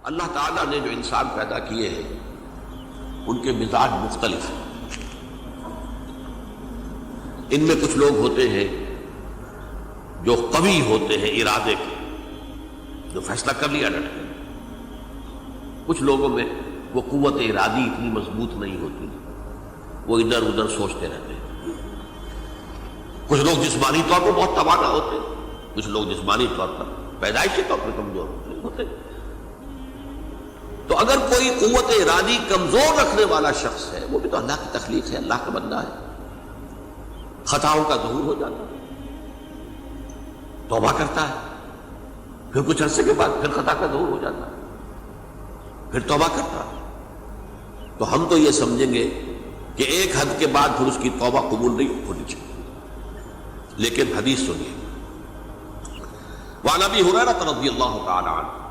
اللہ تعالیٰ نے جو انسان پیدا کیے ہیں ان کے مزاج مختلف ہیں. ان میں کچھ لوگ ہوتے ہیں جو قوی ہوتے ہیں ارادے کے، جو فیصلہ کر لیا ڈٹ کر. کچھ لوگوں میں وہ قوت ارادی اتنی مضبوط نہیں ہوتی، وہ ادھر ادھر سوچتے رہتے ہیں. کچھ لوگ جسمانی طور پر بہت توانا ہوتے ہیں، کچھ لوگ جسمانی طور پر پیدائشی طور پر کمزور ہوتے ہیں. تو اگر کوئی قوت ارادی کمزور رکھنے والا شخص ہے، وہ بھی تو اللہ کی تخلیق ہے، اللہ کا بندہ ہے، خطاؤں کا ظہور ہو جاتا ہے، توبہ کرتا ہے، پھر کچھ عرصے کے بعد پھر خطا کا ظہور ہو جاتا ہے، پھر توبہ کرتا ہے. تو ہم تو یہ سمجھیں گے کہ ایک حد کے بعد پھر اس کی توبہ قبول نہیں ہونی چاہیے. لیکن حدیث سنیے. وعن ابی ہریرہ رضی اللہ تعالی عنہ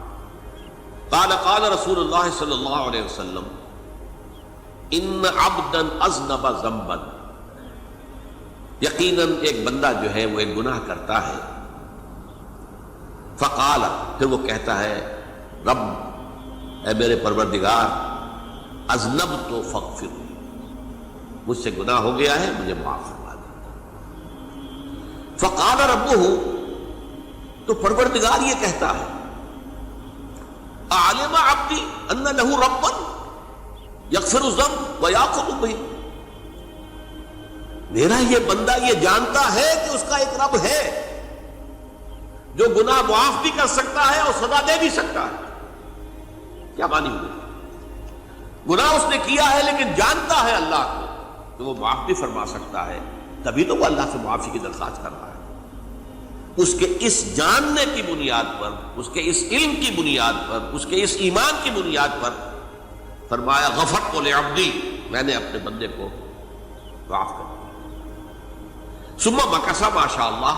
قال قال رسول اللہ صلی اللہ علیہ وسلم ان عبدا اذنب ذنبا، یقیناً ایک بندہ جو ہے وہ ایک گناہ کرتا ہے. فقال، پھر وہ کہتا ہے رب، اے میرے پروردگار، اذنبت فاغفر، مجھ سے گناہ ہو گیا ہے، مجھے معاف فرما دے. فقال ربہ، تو پروردگار یہ کہتا ہے اعلم عبدی ان لہ ربا یغفر الذنب ویأخذ بہ، میرا یہ بندہ یہ جانتا ہے کہ اس کا ایک رب ہے جو گناہ معاف بھی کر سکتا ہے اور سزا دے بھی سکتا ہے. کیا معنی ہوئی؟ گناہ اس نے کیا ہے لیکن جانتا ہے اللہ کو کہ وہ معاف بھی فرما سکتا ہے، تبھی تو وہ اللہ سے معافی کی درخواست کر رہا ہے. اس کے اس جاننے کی بنیاد پر، اس کے اس علم کی بنیاد پر، اس کے اس ایمان کی بنیاد پر فرمایا غفرت لعبدی، میں نے اپنے بندے کو معاف کر دیا. ثم مکث ما شاء اللہ،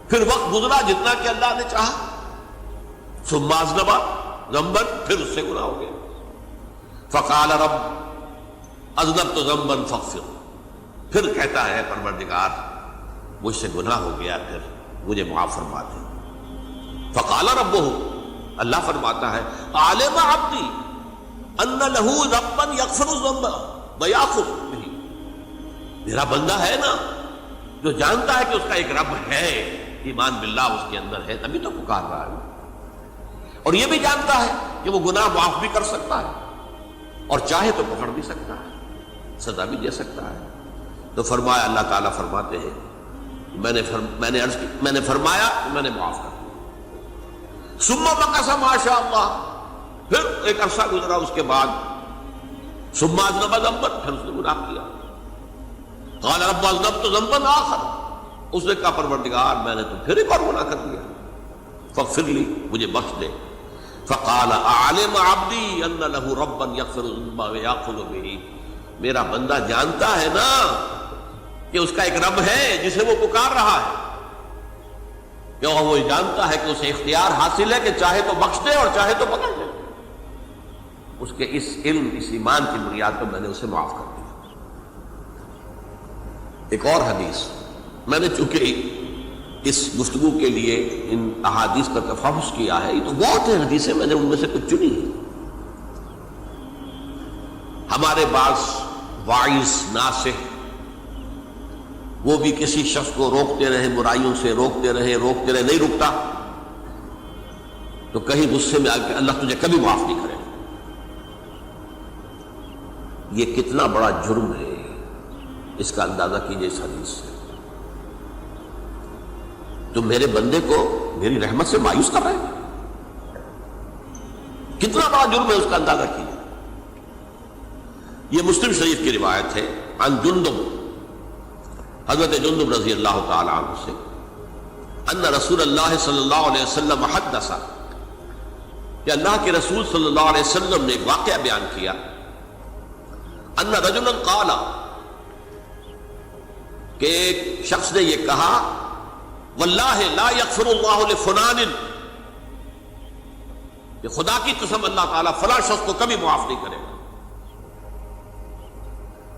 پھر وقت گزرا جتنا کہ اللہ نے چاہا. ثم اذنب ذنبا، پھر اس سے گناہ ہو گیا. فقال رب اذنبت ذنبا فاغفر، پھر کہتا ہے پروردگار مجھ سے گناہ ہو گیا، پھر مجھے معاف فرما دے. فقال ربہ، اللہ فرماتا ہے عالم عبدی ان لہ ربا یغفر الذنب ویأخذ بہ، میرا بندہ ہے نا جو جانتا ہے کہ اس کا ایک رب ہے، ایمان باللہ اس کے اندر ہے، تبھی تو پکار رہا ہے. اور یہ بھی جانتا ہے کہ وہ گناہ معاف بھی کر سکتا ہے اور چاہے تو پکڑ بھی سکتا ہے، سزا بھی دے سکتا ہے. تو فرمایا، اللہ تعالیٰ فرماتے ہیں میں نے فرمایا میں نے معاف کر دیا. ثم مکث ما شاء اللہ، پھر ایک عرصہ گزرا اس کے بعد. ثم اذنب ذنبا، پھر اس نے گناہ کیا. قال رب اذنبت ذنبا آخر، اس نے کہا پروردگار میں نے تو پھر ایک اور گناہ کر دیا، فاغفر لی، مجھے بخش دے. فقال اعلم عبدی ان لہ ربا یغفر الذنب ویأخذ بہ، میرا بندہ جانتا ہے نا کہ اس کا ایک رب ہے جسے وہ پکار رہا ہے، کیوں وہ جانتا ہے کہ اسے اختیار حاصل ہے کہ چاہے تو بخش دے اور چاہے تو پکڑ دے. اس کے اس علم، اس ایمان کی بنیاد پر میں نے اسے معاف کر دیا. ایک اور حدیث، میں نے چونکہ اس گفتگو کے لیے ان احادیث پر تفحص کیا ہے، یہ تو بہت ہیں حدیثیں، میں نے ان میں سے کچھ چنی ہیں. ہمارے بعض واعظ ناصح وہ بھی کسی شخص کو روکتے رہے، برائیوں سے روکتے رہے، نہیں رکتا، تو کہیں غصے میں آ کے اللہ تجھے کبھی معاف نہیں کرے. یہ کتنا بڑا جرم ہے، اس کا اندازہ کیجئے اس حدیث سے. تو میرے بندے کو میری رحمت سے مایوس کر رہے ہیں، کتنا بڑا جرم ہے، اس کا اندازہ کیجئے. یہ مسلم شریف کی روایت ہے عن جندب، حضرت جندب رضی اللہ تعالی عنہ سے، ان رسول اللہ صلی اللہ علیہ وسلم حدث، کہ اللہ کے رسول صلی اللہ علیہ وسلم نے ایک واقعہ بیان کیا. ان رجلا قال، کہ ایک شخص نے یہ کہا واللہ لا یغفر اللہ لفلان، کہ خدا کی قسم اللہ تعالیٰ فلاں شخص کو کبھی معاف نہیں کرے گا.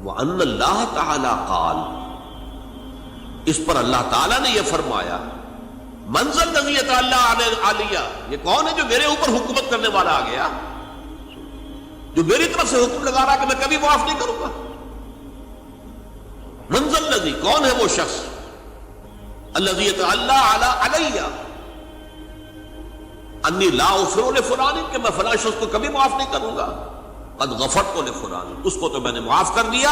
وَأَنَّ اللَّهَ تَعَالَى قَالَ، اس پر اللہ تعالیٰ نے یہ فرمایا منزل نزیت اللہ علیہ، یہ کون ہے جو میرے اوپر حکومت کرنے والا آ گیا، جو میری طرف سے حکم لگا رہا کہ میں کبھی معاف نہیں کروں گا؟ منزل نزی، کون ہے وہ شخص؟ الذی یتعلی علیہ انی لا اغفر لفلان، کہ میں فلاں شخص کو کبھی معاف نہیں کروں گا، قد غفرت لفلان، اس کو تو میں نے معاف کر دیا،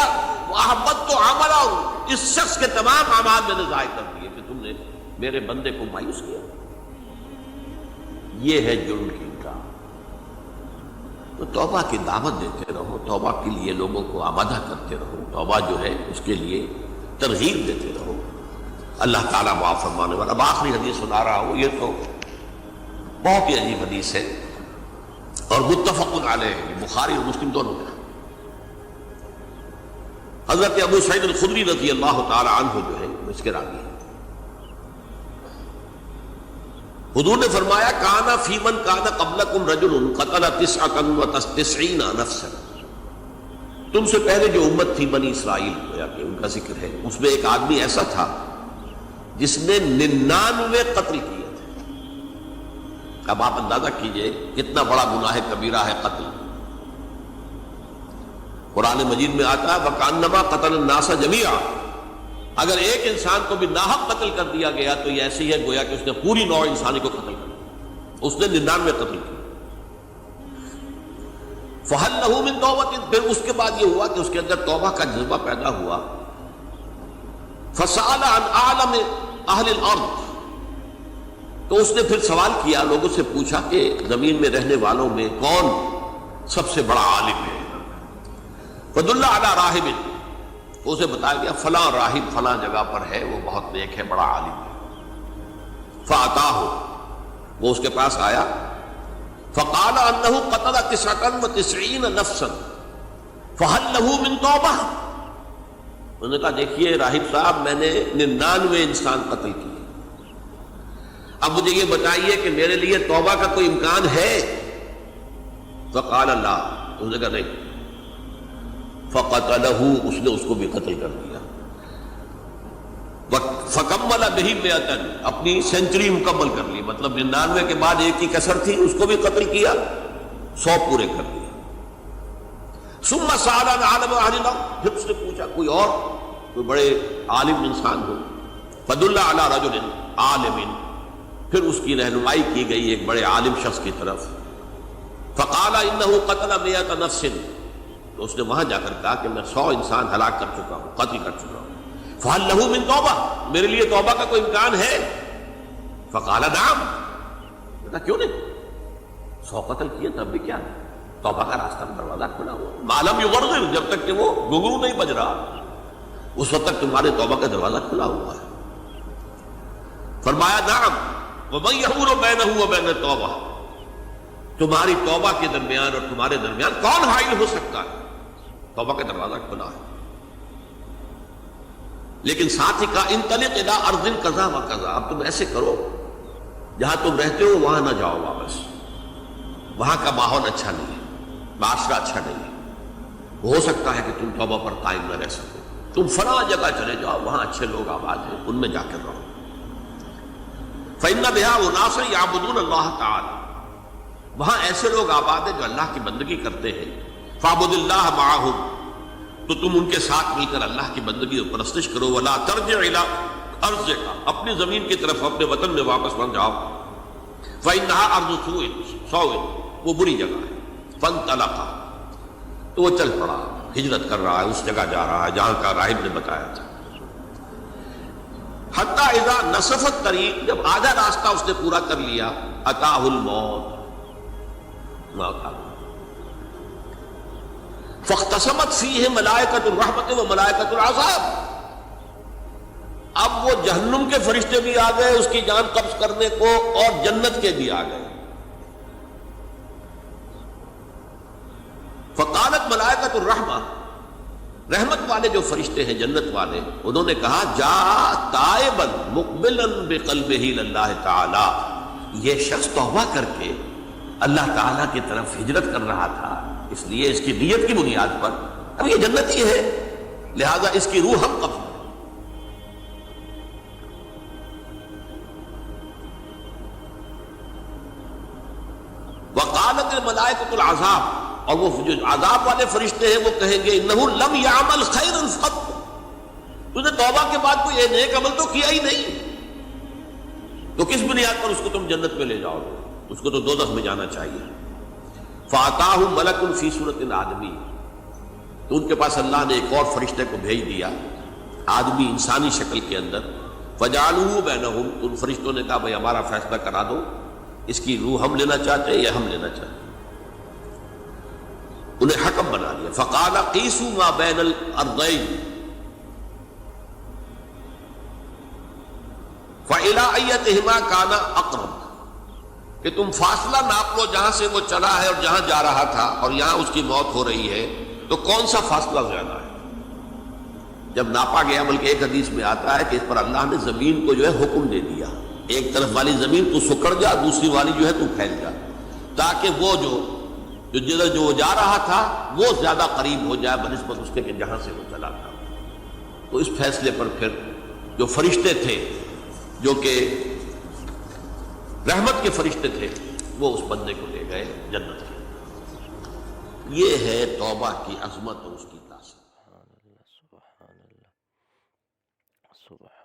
واحبطت عملہ، اس شخص کے تمام اعمال میں نے ضائع کر دیے کہ تم نے میرے بندے کو مایوس کیا۔ یہ ہے جرم کی انکار۔ تو توبہ کی دعوت دیتے رہو، توبہ کے لیے لوگوں کو آمادہ کرتے رہو، توبہ جو ہے اس کے لیے ترغیب دیتے رہو، اللہ تعالیٰ معاف فرمانے والا۔ اب آخری حدیث سنا رہا ہوں، یہ تو بہت ہی عجیب حدیث ہے اور متفق علیہ ہے، بخاری اور مسلم دونوں میں۔ حضرت ابو سعید الخدری رضی اللہ تعالی عنہ جو ہے اس کے راوی ہیں، حضور نے فرمایا کانا فی من کانا قبلکم رجل قتل 99 نفسا، تم سے پہلے جو امت تھی بنی اسرائیل گویا کہ ان کا ذکر ہے، اس میں ایک آدمی ایسا تھا جس نے 99 قتل کیے تھے۔ اب آپ اندازہ کیجئے کتنا بڑا گناہ کبیرہ ہے قتل۔ قرآن مجید میں آتا ہے وَكَأَنَّمَا قَتَلَ النَّاسَ جَمِيعًا، اگر ایک انسان کو بھی ناحق قتل کر دیا گیا تو یہ ایسی ہے گویا کہ اس نے پوری نوع انسانی کو قتل کر دیا، اس نے 99 قتل کیا۔ فَهَلْ لَهُ مِن تَوْبَةٍ، پھر اس کے بعد یہ ہوا کہ اس کے اندر توبہ کا جذبہ پیدا ہوا۔ فَسَأَلَ عَنْ أَعْلَمِ أَهْلِ الْأَرْضِ، تو اس نے پھر سوال کیا، لوگوں سے پوچھا کہ زمین میں رہنے والوں میں کون سب سے بڑا عالم ہے؟ فَدُلَّ عَلَى رَاهِبٍ، تو اسے بتایا گیا فلاں راہب فلاں جگہ پر ہے، وہ بہت نیک ہے، بڑا عالم ہے۔ فَأَتَاهُ، وہ اس کے پاس آیا، فَقَالَ أَنَّهُ قَتَلَ 99 نَفْسًا فَهَلْ لَهُ مِن تَوْبَةٍ، انہوں نے کہا دیکھیے راہب صاحب میں نے 99 انسان قتل کیے، اب مجھے یہ بتائیے کہ میرے لیے توبہ کا کوئی امکان ہے؟ فَقَالَ لَا، انہوں نے کہا نہیں۔ فَقَتَلَهُ، اس نے اس کو بھی قتل کر دیا۔ فَكَمَّلَ بِهِ 100، اپنی سینچری مکمل کر لی، مطلب 99 کے بعد ایک کی کسر تھی، اس کو بھی قتل کیا، 100 پورے کر دیا۔ ثُمَّ سَأَلَ عَنْ عَالِمِ أَهْلِ الْأَرْضِ، پھر اس نے پوچھا کوئی اور کوئی بڑے عالم انسان ہو۔ فَدُلَّ عَلَى رَجُلٍ عَالِمٍ، پھر اس کی رہنمائی کی گئی ایک بڑے عالم شخص کی طرف۔ فَقَالَ إِنَّهُ قَتَلَ 100 نَفْسٍ، تو اس نے وہاں جا کر کہا کہ میں 100 انسان ہلاک کر چکا ہوں، قتل کر چکا ہوں۔ فَهَلْ لَهُ مِن تَوْبَةٍ، میرے لیے توبہ کا کوئی امکان ہے؟ فَقَالَ نَعَمْ، کہا کیوں نہیں، 100 قتل کیے تب بھی کیا ہے، توبہ کا راستہ دروازہ کھلا ہوا، مَا لَمْ يُغَرْغِرْ، جب تک کہ وہ گھنگرو نہیں بج رہا اس وقت تک تمہارے توبہ کا دروازہ کھلا ہوا ہے۔ فرمایا نعم، وَمَن يَحُولُ بَيْنَهُ وَبَيْنَ التَّوْبَةِ، تمہاری توبہ کے درمیان اور تمہارے درمیان کون حائل ہو سکتا ہے؟ توبہ کا دروازہ کھلا ہے۔ لیکن ساتھ ہی کہا انطلق الی ارض کذا و کذا، اب تم ایسے کرو جہاں تم رہتے ہو وہاں نہ جاؤ واپس، وہاں کا ماحول اچھا نہیں ہے، معاشرہ اچھا نہیں ہے، ہو سکتا ہے کہ تم توبہ پر قائم نہ رہ سکو، تم فلاں جگہ چلے جاؤ وہاں اچھے لوگ آباد ہیں ان میں جا کر رہو۔ فإن بها اناس یعبدون اللہ تعالی، وہاں ایسے لوگ آباد ہیں جو اللہ کی بندگی کرتے ہیں۔ فاعبد اللہ معہم، تو تم ان کے ساتھ مل کر اللہ کی بندگی اور پرستش کرو۔ ولا ترجع الی ارضک، اپنی زمین کی طرف اپنے وطن میں واپس پلٹ جاؤ۔ فإنها ارض سوء، وہ بری جگہ ہے۔ فانطلق، تو وہ چل پڑا، ہجرت کر رہا ہے، اس جگہ جا رہا ہے جہاں کا راہب نے بتایا تھا۔ حتی اذا نصف الطریق، جب آدھا راستہ اس نے پورا کر لیا، اتاہ الموت، موت آ گئی۔ فاختصمت فیہ ملائکۃ الرحمت و ملائکۃ العذاب، اب وہ جہنم کے فرشتے بھی آ گئے اس کی جان قبض کرنے کو اور جنت کے بھی آ گئے۔ فقالت ملائکۃ الرحمہ، رحمت والے جو فرشتے ہیں جنت والے، انہوں نے کہا جا تائبا مقبلا بقلبہ للہ تعالی، یہ شخص توبہ کر کے اللہ تعالیٰ کی طرف ہجرت کر رہا تھا، اس لیے اس کی نیت کی بنیاد پر اب یہ جنتی ہے، لہذا اس کی روح ہم قبض۔ وقالت الملائکۃ العذاب، اور وہ جو عذاب والے فرشتے ہیں وہ کہیں گے انہ لم یعمل خیرا قط، تو نے توبہ کے بعد کوئی نیک عمل تو کیا ہی نہیں، تو کس بنیاد پر اس کو تم جنت میں لے جاؤ گے؟ اس کو تو دوزخ میں جانا چاہیے۔ فَأَتَاهُ مَلَكٌ فِي صُورَةٍ آدمی، تو ان کے پاس اللہ نے ایک اور فرشتے کو بھیج دیا آدمی انسانی شکل کے اندر، فَجَعَلُوهُ بَيْنَهُمْ، تو ان فرشتوں نے کہا بھائی ہمارا فیصلہ کرا دو، اس کی روح ہم لینا چاہتے ہیں یا ہم لینا چاہتے ہیں، انہیں حکم بنا دیا۔ فَقَالَ قِيسُوا مَا بَيْنَ الْأَرْضَيْنِ فَإِلَىٰ أَيَّتِهِمَا كَانَ أَقْرَبُ، کہ تم فاصلہ ناپ لو جہاں سے وہ چلا ہے اور جہاں جا رہا تھا اور یہاں اس کی موت ہو رہی ہے، تو کون سا فاصلہ زیادہ ہے؟ جب ناپا گیا، بلکہ ایک حدیث میں آتا ہے کہ اس پر اللہ نے زمین کو جو ہے حکم دے دیا، ایک طرف والی زمین تو سکڑ جا، دوسری والی جو ہے تو پھیل جا، تاکہ وہ جدھر جو جا رہا تھا وہ زیادہ قریب ہو جائے بنسبت اس کے کہ جہاں سے وہ چلا تھا۔ تو اس فیصلے پر پھر جو فرشتے تھے، جو کہ رحمت کے فرشتے تھے، وہ اس بندے کو لے گئے جنت کے۔ یہ ہے توبہ کی عظمت اور اس کی تاثیر۔ سبحان اللہ، سبحان اللہ، سبحان